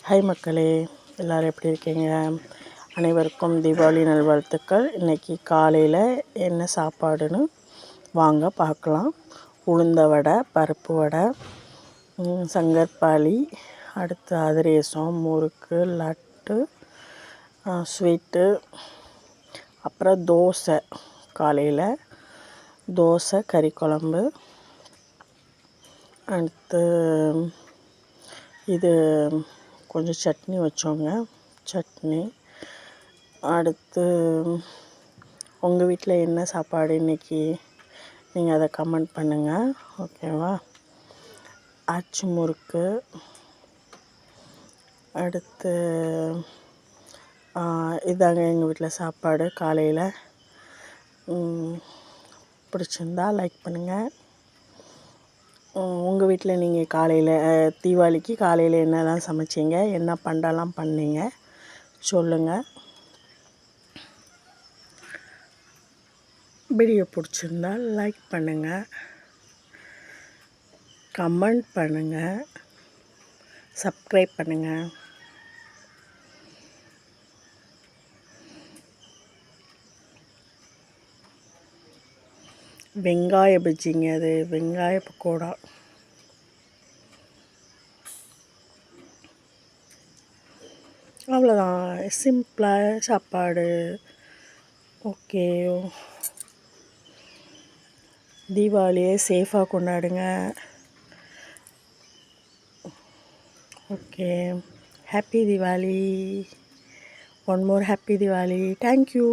Hi மக்களே, எல்லோரும் எப்படி இருக்கீங்க? அனைவருக்கும் தீபாவளி நல்வாழ்த்துக்கள். இன்றைக்கி காலையில் என்ன சாப்பாடுன்னு வாங்க பார்க்கலாம். உளுந்த வடை, பருப்பு வடை, சங்கற்பாளி, அடுத்து அதிரசம், முறுக்கு, லட்டு, ஸ்வீட்டு, அப்புறம் தோசை. காலையில் தோசை, கறி குழம்பு, அடுத்து இது கொஞ்சம் சட்னி வச்சோங்க. சட்னி. அடுத்து உங்கள் வீட்டில் என்ன சாப்பாடு இன்றைக்கி? நீங்கள் அதை கமெண்ட் பண்ணுங்கள், ஓகேவா? அச்சு முறுக்கு. அடுத்து இதாங்க எங்கள் வீட்டில் சாப்பாடு காலையில். பிடிச்சிருந்தா லைக் பண்ணுங்கள். உங்கள் வீட்டில் நீங்கள் காலையில் தீபாவளிக்கு காலையில் என்னெல்லாம் சமைச்சிங்க, என்ன பண்டம்லாம் பண்ணீங்க சொல்லுங்கள். வீடியோ பிடிச்சிருந்தா லைக் பண்ணுங்கள், கமெண்ட் பண்ணுங்கள், சப்ஸ்கிரைப் பண்ணுங்கள். வெங்காய பஜ்ஜிங்க, அது வெங்காய பக்கோடா. அவ்வளோதான், சிம்பிளாக சாப்பாடு. ஓகே, தீபாவளியை சேஃபாக கொண்டாடுங்க. Okay, happy Deepavali. One more happy Deepavali. Thank you.